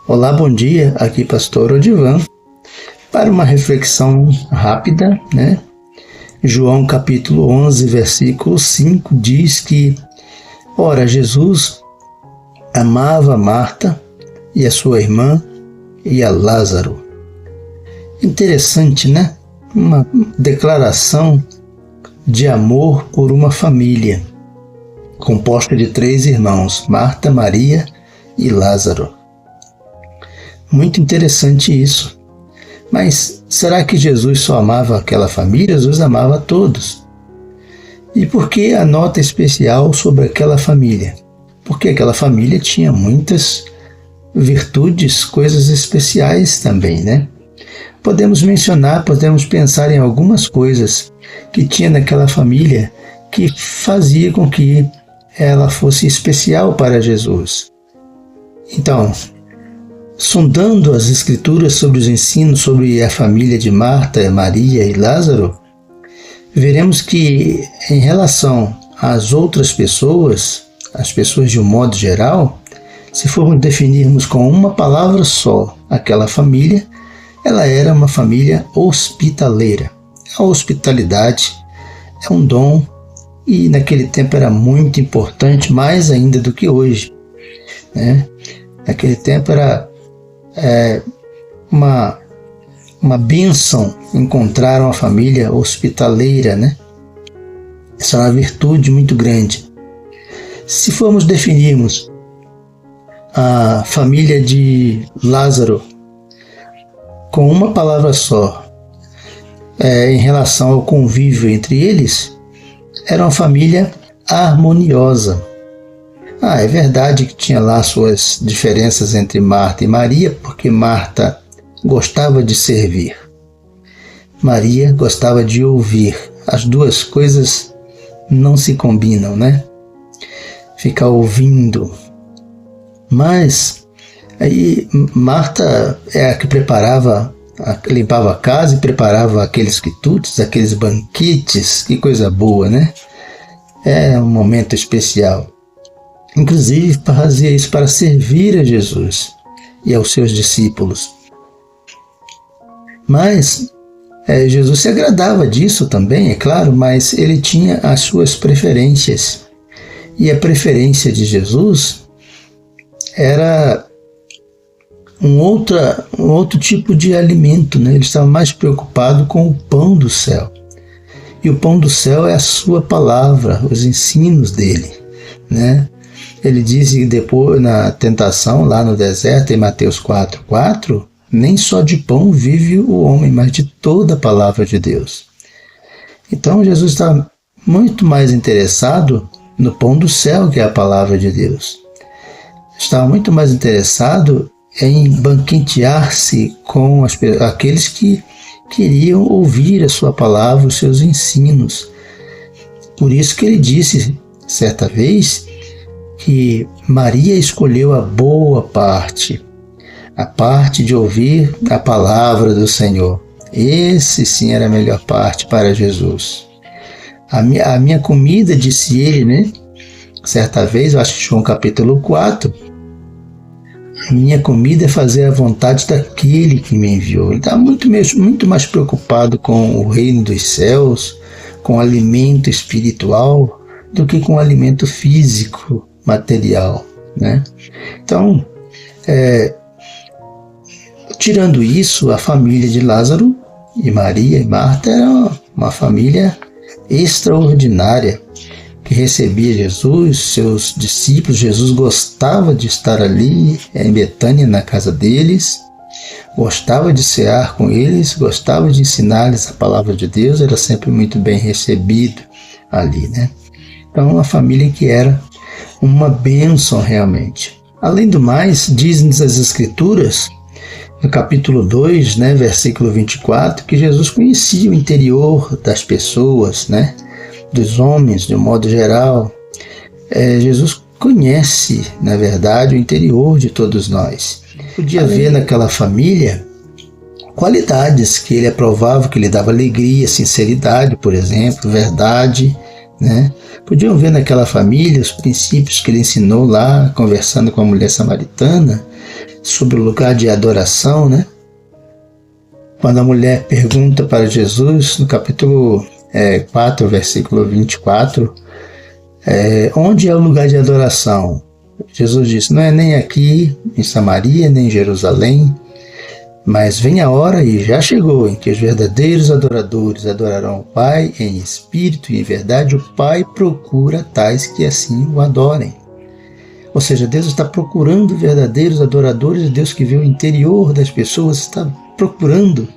Olá, bom dia, aqui Pastor Odivan, para uma reflexão rápida, João capítulo 11, versículo 5 diz que, ora, Jesus amava Marta e a sua irmã e a Lázaro. Interessante, né? Uma declaração de amor por uma família, composta de 3 irmãos, Marta, Maria e Lázaro. Muito interessante isso. Mas será que Jesus só amava aquela família? Jesus amava a todos. E por que a nota especial sobre aquela família? Porque aquela família tinha muitas virtudes, coisas especiais também, Podemos pensar em algumas coisas que tinha naquela família que fazia com que ela fosse especial para Jesus. Então, sondando as Escrituras sobre os ensinos sobre a família de Marta, Maria e Lázaro, veremos que, em relação às outras pessoas, as pessoas de um modo geral, se formos definirmos com uma palavra só aquela família, ela era uma família hospitaleira. A hospitalidade é um dom e naquele tempo era muito importante, mais ainda do que hoje. Naquele tempo era uma bênção encontrar uma família hospitaleira, Essa é uma virtude muito grande. Se formos definirmos a família de Lázaro com uma palavra só, em relação ao convívio entre eles, era uma família harmoniosa. É verdade que tinha lá suas diferenças entre Marta e Maria, porque Marta gostava de servir, Maria gostava de ouvir. As duas coisas não se combinam, Ficar ouvindo. Mas aí Marta é a que limpava a casa e preparava aqueles quitutes, aqueles banquetes, que coisa boa, É um momento especial. Inclusive, fazia isso para servir a Jesus e aos seus discípulos. Mas Jesus se agradava disso também, é claro, mas ele tinha as suas preferências. E a preferência de Jesus era um outro tipo de alimento, Ele estava mais preocupado com o pão do céu. E o pão do céu é a sua palavra, os ensinos dele, Ele diz depois na tentação, lá no deserto, em Mateus 4:4, nem só de pão vive o homem, mas de toda a palavra de Deus. Então Jesus está muito mais interessado no pão do céu, que é a palavra de Deus. Estava muito mais interessado em banquetear-se com aqueles que queriam ouvir a sua palavra, os seus ensinos. Por isso que ele disse, certa vez, que Maria escolheu a boa parte, a parte de ouvir a palavra do Senhor. Esse sim era a melhor parte para Jesus. A minha comida, disse ele, certa vez, eu acho que João capítulo 4, a minha comida é fazer a vontade daquele que me enviou. Ele está muito mais preocupado com o reino dos céus, com o alimento espiritual, do que com o alimento físico, material, Então, tirando isso, a família de Lázaro e Maria e Marta era uma família extraordinária, que recebia Jesus, seus discípulos. Jesus gostava de estar ali em Betânia, na casa deles, gostava de cear com eles, gostava de ensinar-lhes a palavra de Deus, era sempre muito bem recebido ali, Então, uma família que era uma bênção realmente. Além do mais, dizem-nos as Escrituras, no capítulo 2, versículo 24, que Jesus conhecia o interior das pessoas, dos homens, de um modo geral. Jesus conhece, na verdade, o interior de todos nós. Podia ver naquela família qualidades que ele aprovava, que lhe dava alegria, sinceridade, por exemplo, verdade, Podiam ver naquela família os princípios que ele ensinou lá, conversando com a mulher samaritana, sobre o lugar de adoração, né? Quando a mulher pergunta para Jesus, no capítulo 4, versículo 24, onde é o lugar de adoração? Jesus disse, não é nem aqui em Samaria, nem em Jerusalém, mas vem a hora e já chegou em que os verdadeiros adoradores adorarão o Pai em espírito e em verdade. O Pai procura tais que assim o adorem. Ou seja, Deus está procurando verdadeiros adoradores, Deus que vê o interior das pessoas, está procurando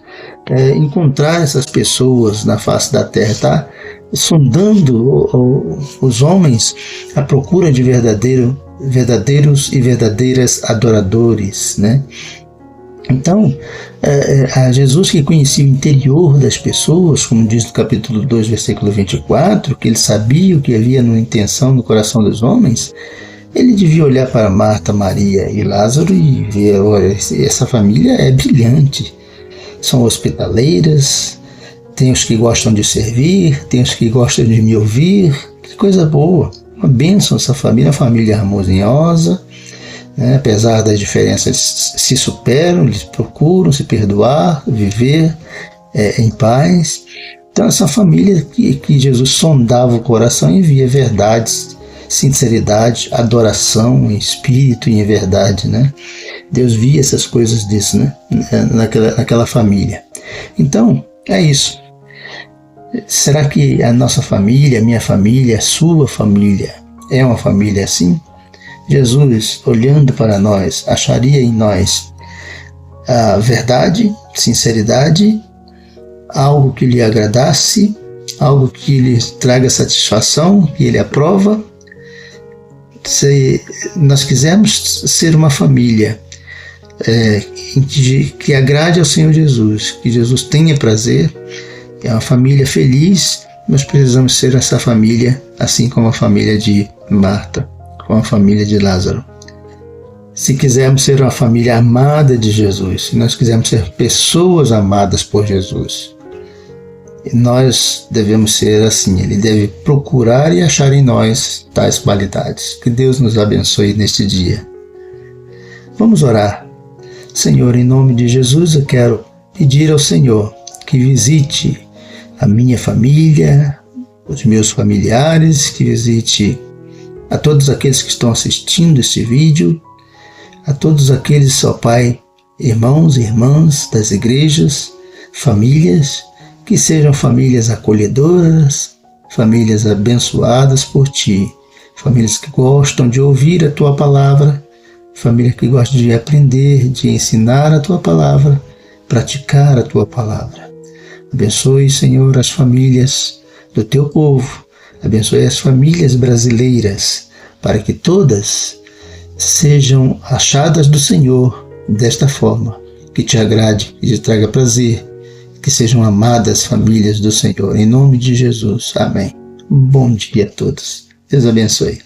encontrar essas pessoas na face da terra, está sondando os homens à procura de verdadeiros e verdadeiras adoradores, né? Então, a Jesus que conhecia o interior das pessoas, como diz no capítulo 2, versículo 24, que ele sabia o que havia na intenção no coração dos homens, ele devia olhar para Marta, Maria e Lázaro e ver, olha, essa família é brilhante, são hospitaleiras, tem os que gostam de servir, tem os que gostam de me ouvir, que coisa boa, uma bênção essa família, uma família harmoniosa, né? Apesar das diferenças se superam, eles procuram se perdoar, viver em paz. Então essa família que Jesus sondava o coração e via verdades, sinceridade, adoração em espírito e em verdade, né? Deus via essas coisas disso, né? naquela família. Então, é isso. Será que a nossa família, a minha família, a sua família é uma família assim? Jesus, olhando para nós, acharia em nós a verdade, sinceridade, algo que lhe agradasse, algo que lhe traga satisfação, que ele aprova? Se nós quisermos ser uma família que agrade ao Senhor Jesus, que Jesus tenha prazer, é uma família feliz, nós precisamos ser essa família, assim como a família de Marta, como a família de Lázaro. Se quisermos ser uma família amada de Jesus, se nós quisermos ser pessoas amadas por Jesus, nós devemos ser assim, ele deve procurar e achar em nós tais qualidades. Que Deus nos abençoe neste dia. Vamos orar. Senhor, em nome de Jesus, eu quero pedir ao Senhor que visite a minha família, os meus familiares, que visite a todos aqueles que estão assistindo este vídeo, a todos aqueles, ó Pai, irmãos e irmãs das igrejas, famílias, que sejam famílias acolhedoras, famílias abençoadas por Ti, famílias que gostam de ouvir a Tua palavra, família que gosta de aprender, de ensinar a Tua palavra, praticar a Tua palavra. Abençoe, Senhor, as famílias do Teu povo, abençoe as famílias brasileiras, para que todas sejam achadas do Senhor desta forma, que Te agrade, que Te traga prazer, que sejam amadas famílias do Senhor. Em nome de Jesus. Amém. Bom dia a todos. Deus abençoe.